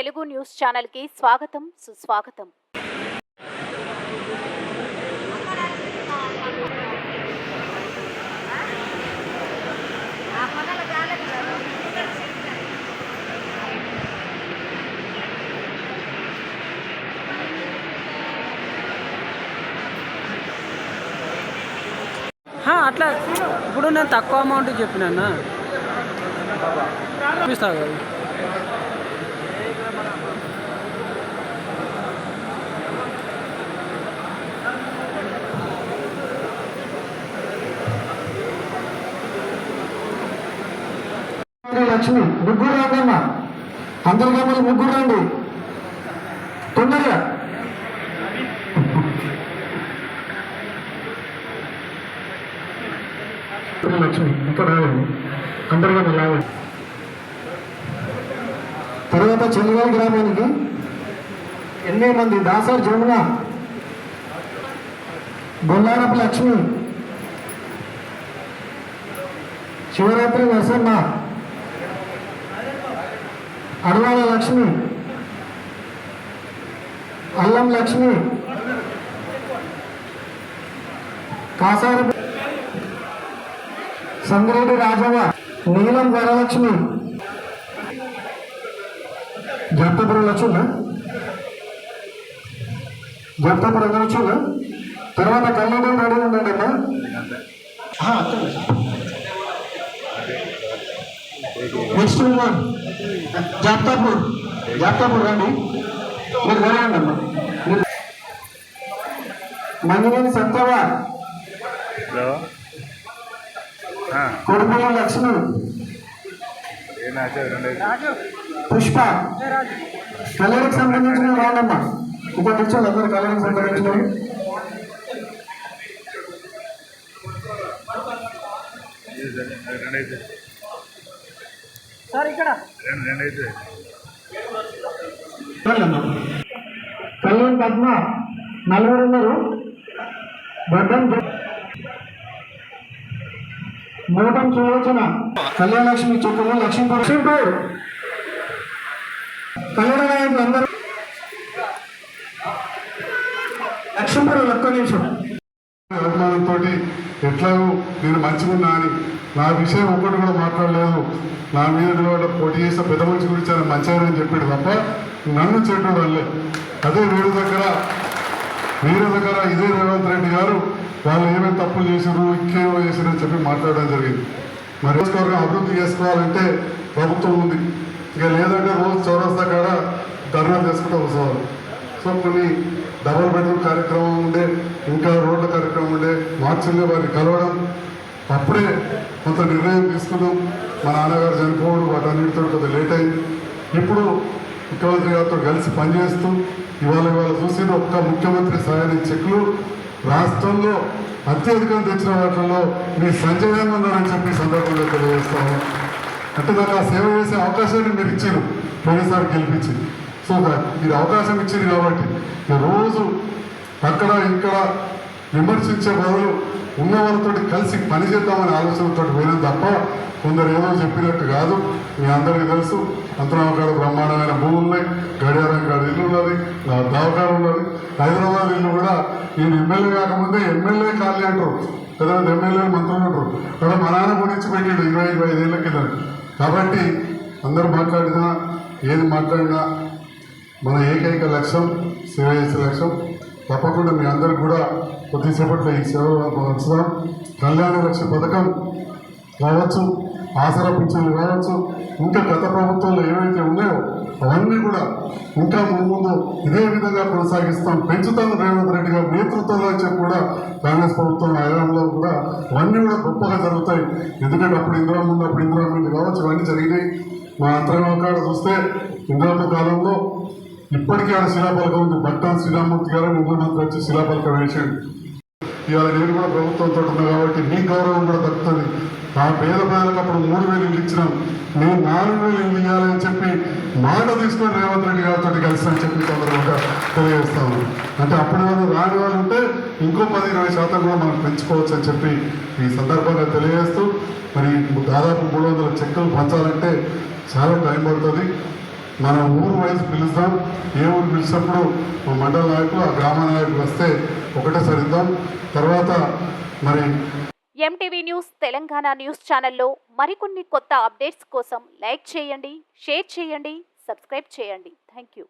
Telugu news channel కి స్వాగతం సుస్వాగతం. అట్లా ఇప్పుడు నేను తక్కువ అమౌంట్ చెప్పినా చూపిస్తా కదా. లక్ష్మి ముగ్గురు రాకమ్మా, అంతర్గమలు ముగ్గురు రండి తొందరగా. లక్ష్మి ఇంకా రాలేదు, అంతర్గమ రావాలి. తర్వాత చెల్లిగారి గ్రామానికి 8 మంది దాసర్ జమున, గొల్లారపు లక్ష్మి, శివరాత్రి నరసమ్మ, అడవాల లక్ష్మి, అల్లం లక్ష్మి, కాసార సంగిరెడ్డి రాజవ్వ, నీలం వరలక్ష్మి, జప్తపురం లక్ష్మి, జప్తపురం లక్ష్మి. తర్వాత కళ్యాణం రెడీ ఉండండి అమ్మా. నెక్స్ట్ జాప్తాపూర్ రండి, మీరు వెళ్ళండి అమ్మా. మంగినేని సత్యవ, కొడుకుల లక్ష్మి, పుష్ప. కళ్యాణకు సంబంధించిన రాండమ్మా, ఇంకో నిమిషాలు అందరూ కళ్యాణకు సంబంధించిన కళ్యాణ్ పద్మ 40 ఉన్నారు. బద్దం మూటం సులోచన, కళ్యాణలక్ష్మి చుట్టూ లక్ష్మీపూర్ కళ్యాణ నాయకులు అందరూ లక్ష్మీపురం. ఒక్క నిమిషం. అభిమానంతో ఎట్లాగో నేను మంచిగున్నా అని నా విషయం ఒక్కటి కూడా మాట్లాడలేదు. నా మీద నిలబడ్డ పోటీ చేసిన పెద్ద మనిషి గురించి ఆయన మంచిగా అని చెప్పాడు తప్ప నన్ను చెడ్డు వాళ్ళే. అదే వీరి దగ్గర ఇదే రేవంత్ రెడ్డి గారు వాళ్ళు ఏమేమి తప్పులు చేశారు, ఇంకేమో చేశారు అని చెప్పి మాట్లాడడం జరిగింది. మరి నియోజకవర్గం అభివృద్ధి చేసుకోవాలంటే ప్రభుత్వం ఉంది, ఇక లేదంటే రోజు చౌరస్తా కాడ ధర్నా చేసుకుంటూ వస్తారు. సో కొన్ని డబల్ బెడ్రూమ్ కార్యక్రమం ఉండే, ఇంకా రోడ్ల కార్యక్రమం ఉండే, మార్చిల్లో వారిని కలవడం, అప్పుడే కొంత నిర్ణయం తీసుకున్నాం. మా నాన్నగారు చనిపోవడం వాటన్నిటితో కొంత లేట్ అయింది. ఇప్పుడు ముఖ్యమంత్రి గారితో కలిసి పనిచేస్తూ ఇవాళ చూసిన ఒక్క ముఖ్యమంత్రి సహాయానికి చెక్లు రాష్ట్రంలో అత్యధికంగా తెచ్చిన వాటిల్లో మీ సంజయ్ ఉన్నారని చెప్పి సందర్భంగా తెలియజేస్తాము. అంటే నాకు ఆ సేవ చేసే అవకాశాన్ని మీరు ఇచ్చారు పోయినసారి గెలిపించి. సో మీరు అవకాశం ఇచ్చింది కాబట్టి రోజు అక్కడ ఇక్కడ విమర్శించే బదులు ఉన్న వాళ్ళతో కలిసి పనిచేద్దామనే ఆలోచనతో పోయినాం తప్ప కొందరు ఏదో చెప్పినట్టు కాదు. మీ అందరికీ తెలుసు, అంతరామకాడ బ్రహ్మాండమైన భూములు ఉన్నాయి, గడియారం కాడ ఇల్లు ఉన్నది, దవాఖాన ఉన్నది. హైదరాబాద్ ఇల్లు కూడా నేను ఎమ్మెల్యే కాకముందే ఎమ్మెల్యే కాలనీ అంటారు కదా, ఎమ్మెల్యే మంత్రులు అంటారు కదా. మా నాన్న గురించి పెట్టాడు 20-25 ఏళ్ళ కింద. కాబట్టి అందరూ మాట్లాడినా ఏది మాట్లాడినా మన ఏకైక లక్ష్యం సేవ చేసే లక్ష్యం. తప్పకుండా మీ అందరికి కూడా కొద్దిసేపట్లో ఈ సేవ ఉంచుదాం. కళ్యాణ లక్ష్య పథకం కావచ్చు, ఆసరా పింఛన్లు కావచ్చు, ఇంకా గత ప్రభుత్వంలో ఏవైతే ఉన్నాయో అవన్నీ కూడా ఇంకా ముందు ఇదే విధంగా కొనసాగిస్తాం, పెంచుతాం. రేవంత్ రెడ్డి గారి నేతృత్వంలో చెప్పి కూడా కాంగ్రెస్ ప్రభుత్వం హయాంలో కూడా అవన్నీ కూడా గొప్పగా జరుగుతాయి. ఎందుకంటే అప్పుడు ఇందిరామిండి కావచ్చు, ఇవన్నీ జరిగినాయి. మా అంతరంగాడ చూస్తే ఇందిరామ్మ కాలంలో ఇప్పటికీ ఆడ శిలాపలకం ఉంది. బట్టాన్ శ్రీరామూర్తి గారు ముఖ్యమంత్రి వచ్చి శిలాపలకం వేసాడు. ఇవాళ నేను కూడా ప్రభుత్వంతో ఉన్నా కాబట్టి మీ గౌరవం కూడా దక్కుతుంది. ఆ పేద ప్రజలకు అప్పుడు 3,000 ఇల్లు ఇచ్చినాం, నేను 4,000 ఇల్లు ఇవ్వాలని చెప్పి మాట తీసుకొని రేవంత్ రెడ్డి గారితో కలిసి అని చెప్పి తొందరగా తెలియజేస్తాము. అంటే అప్పుడు రాని వాళ్ళు ఉంటే ఇంకో 10-20% కూడా మనం పెంచుకోవచ్చు అని చెప్పి ఈ సందర్భంగా తెలియజేస్తూ, మరి దాదాపు 300 చెక్కులు పంచాలంటే చాలా టైం పడుతుంది. మన ఊరు వైజ్ పిలుస్తాం. ఏ ఊరు పిలిచినప్పుడు మా మండల నాయకులు ఆ గ్రామ నాయకులు వస్తే ఒకటే సరిద్దాం. తర్వాత మరి ఎంటీవీ న్యూస్ తెలంగాణ న్యూస్ ఛానల్లో మరికొన్ని కొత్త అప్డేట్స్ కోసం లైక్ చేయండి, షేర్ చేయండి, సబ్స్క్రైబ్ చేయండి. Thank you.